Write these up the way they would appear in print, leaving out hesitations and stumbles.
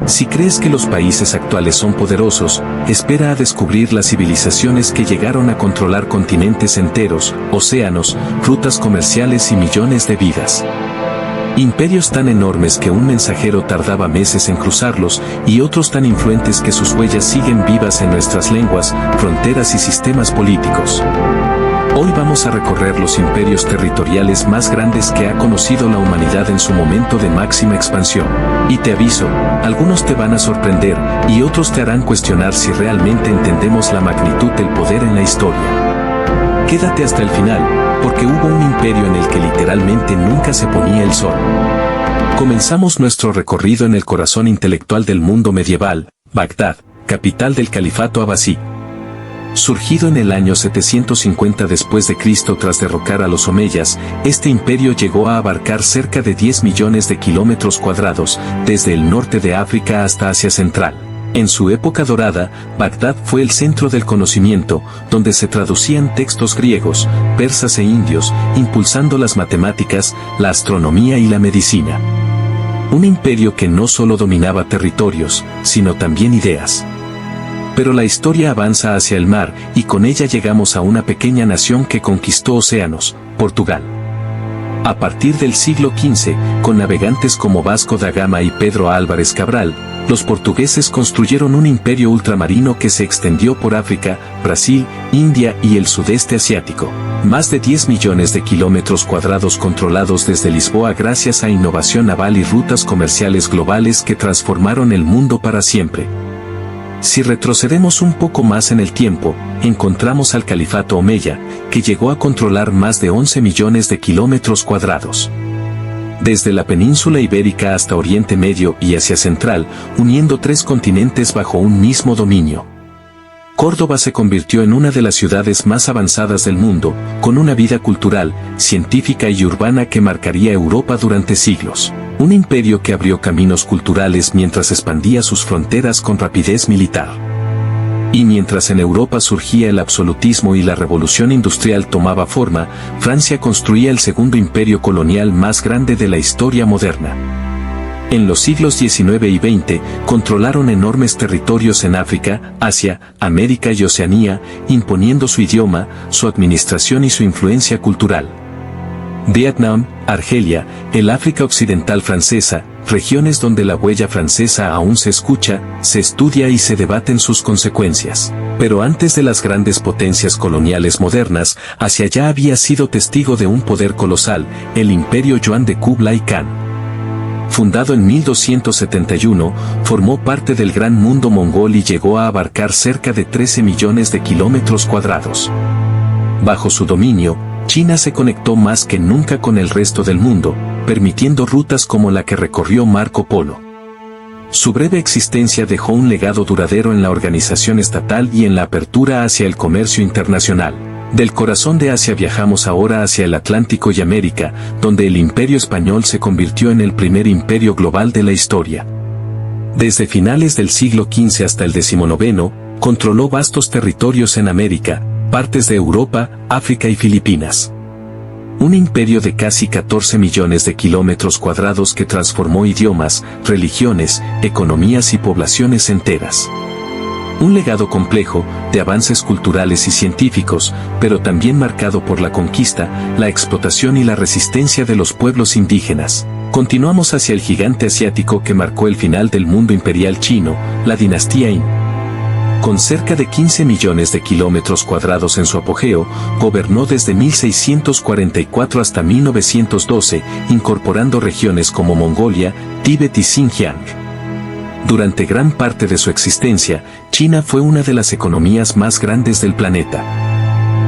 Si crees que los países actuales son poderosos, espera a descubrir las civilizaciones que llegaron a controlar continentes enteros, océanos, rutas comerciales y millones de vidas. Imperios tan enormes que un mensajero tardaba meses en cruzarlos, y otros tan influentes que sus huellas siguen vivas en nuestras lenguas, fronteras y sistemas políticos. Hoy vamos a recorrer los imperios territoriales más grandes que ha conocido la humanidad en su momento de máxima expansión. Y te aviso, algunos te van a sorprender, y otros te harán cuestionar si realmente entendemos la magnitud del poder en la historia. Quédate hasta el final, porque hubo un imperio en el que literalmente nunca se ponía el sol. Comenzamos nuestro recorrido en el corazón intelectual del mundo medieval, Bagdad, capital del califato abasí. Surgido en el año 750 después de Cristo tras derrocar a los omeyas, este imperio llegó a abarcar cerca de 10 millones de kilómetros cuadrados, desde el norte de África hasta Asia Central. En su época dorada, Bagdad fue el centro del conocimiento, donde se traducían textos griegos, persas e indios, impulsando las matemáticas, la astronomía y la medicina. Un imperio que no solo dominaba territorios, sino también ideas. Pero la historia avanza hacia el mar, y con ella llegamos a una pequeña nación que conquistó océanos, Portugal. A partir del siglo XV, con navegantes como Vasco da Gama y Pedro Álvares Cabral, los portugueses construyeron un imperio ultramarino que se extendió por África, Brasil, India y el sudeste asiático. Más de 10 millones de kilómetros cuadrados controlados desde Lisboa gracias a innovación naval y rutas comerciales globales que transformaron el mundo para siempre. Si retrocedemos un poco más en el tiempo, encontramos al califato omeya, que llegó a controlar más de 11 millones de kilómetros cuadrados. Desde la península ibérica hasta Oriente Medio y Asia Central, uniendo 3 continentes bajo un mismo dominio. Córdoba se convirtió en una de las ciudades más avanzadas del mundo, con una vida cultural, científica y urbana que marcaría Europa durante siglos. Un imperio que abrió caminos culturales mientras expandía sus fronteras con rapidez militar. Y mientras en Europa surgía el absolutismo y la revolución industrial tomaba forma, Francia construía el segundo imperio colonial más grande de la historia moderna. En los siglos XIX y XX, controlaron enormes territorios en África, Asia, América y Oceanía, imponiendo su idioma, su administración y su influencia cultural. Vietnam, Argelia, el África Occidental francesa, regiones donde la huella francesa aún se escucha, se estudia y se debaten sus consecuencias. Pero antes de las grandes potencias coloniales modernas, Asia ya había sido testigo de un poder colosal, el Imperio Yuan de Kublai Khan. Fundado en 1271, formó parte del gran mundo mongol y llegó a abarcar cerca de 13 millones de kilómetros cuadrados. Bajo su dominio, China se conectó más que nunca con el resto del mundo, permitiendo rutas como la que recorrió Marco Polo. Su breve existencia dejó un legado duradero en la organización estatal y en la apertura hacia el comercio internacional. Del corazón de Asia viajamos ahora hacia el Atlántico y América, donde el Imperio Español se convirtió en el primer imperio global de la historia. Desde finales del siglo XV hasta el XIX, controló vastos territorios en América, partes de Europa, África y Filipinas. Un imperio de casi 14 millones de kilómetros cuadrados que transformó idiomas, religiones, economías y poblaciones enteras. Un legado complejo, de avances culturales y científicos, pero también marcado por la conquista, la explotación y la resistencia de los pueblos indígenas. Continuamos hacia el gigante asiático que marcó el final del mundo imperial chino, la dinastía Qin. Con cerca de 15 millones de kilómetros cuadrados en su apogeo, gobernó desde 1644 hasta 1912, incorporando regiones como Mongolia, Tíbet y Xinjiang. Durante gran parte de su existencia, China fue una de las economías más grandes del planeta.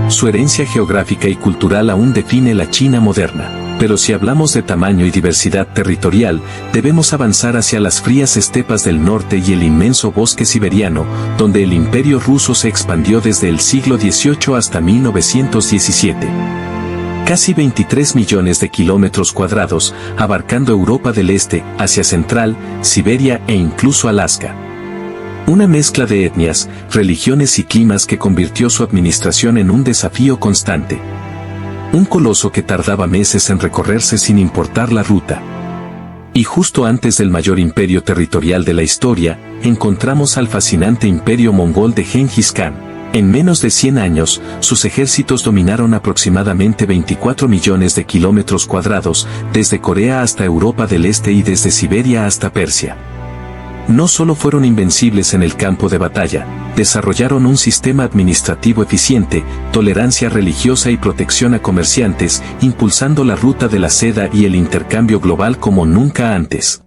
Su herencia geográfica y cultural aún define la China moderna. Pero si hablamos de tamaño y diversidad territorial, debemos avanzar hacia las frías estepas del norte y el inmenso bosque siberiano, donde el imperio ruso se expandió desde el siglo XVIII hasta 1917. Casi 23 millones de kilómetros cuadrados, abarcando Europa del Este, Asia Central, Siberia e incluso Alaska. Una mezcla de etnias, religiones y climas que convirtió su administración en un desafío constante. Un coloso que tardaba meses en recorrerse sin importar la ruta. Y justo antes del mayor imperio territorial de la historia, encontramos al fascinante imperio mongol de Gengis Khan. En menos de 100 años, sus ejércitos dominaron aproximadamente 24 millones de kilómetros cuadrados, desde Corea hasta Europa del Este y desde Siberia hasta Persia. No solo fueron invencibles en el campo de batalla, desarrollaron un sistema administrativo eficiente, tolerancia religiosa y protección a comerciantes, impulsando la ruta de la seda y el intercambio global como nunca antes.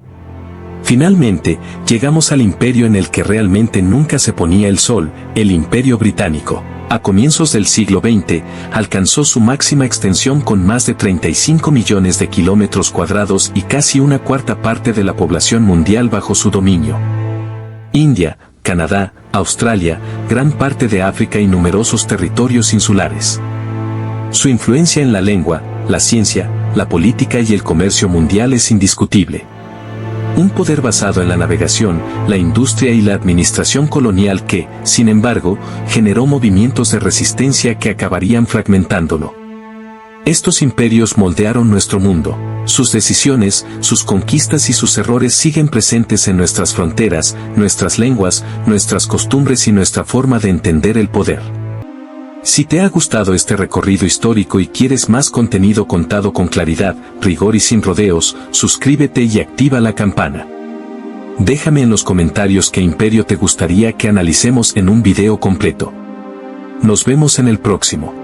Finalmente, llegamos al imperio en el que realmente nunca se ponía el sol, el Imperio Británico. A comienzos del siglo XX, alcanzó su máxima extensión con más de 35 millones de kilómetros cuadrados y casi una cuarta parte de la población mundial bajo su dominio. India, Canadá, Australia, gran parte de África y numerosos territorios insulares. Su influencia en la lengua, la ciencia, la política y el comercio mundial es indiscutible. Un poder basado en la navegación, la industria y la administración colonial que, sin embargo, generó movimientos de resistencia que acabarían fragmentándolo. Estos imperios moldearon nuestro mundo. Sus decisiones, sus conquistas y sus errores siguen presentes en nuestras fronteras, nuestras lenguas, nuestras costumbres y nuestra forma de entender el poder. Si te ha gustado este recorrido histórico y quieres más contenido contado con claridad, rigor y sin rodeos, suscríbete y activa la campana. Déjame en los comentarios qué imperio te gustaría que analicemos en un video completo. Nos vemos en el próximo.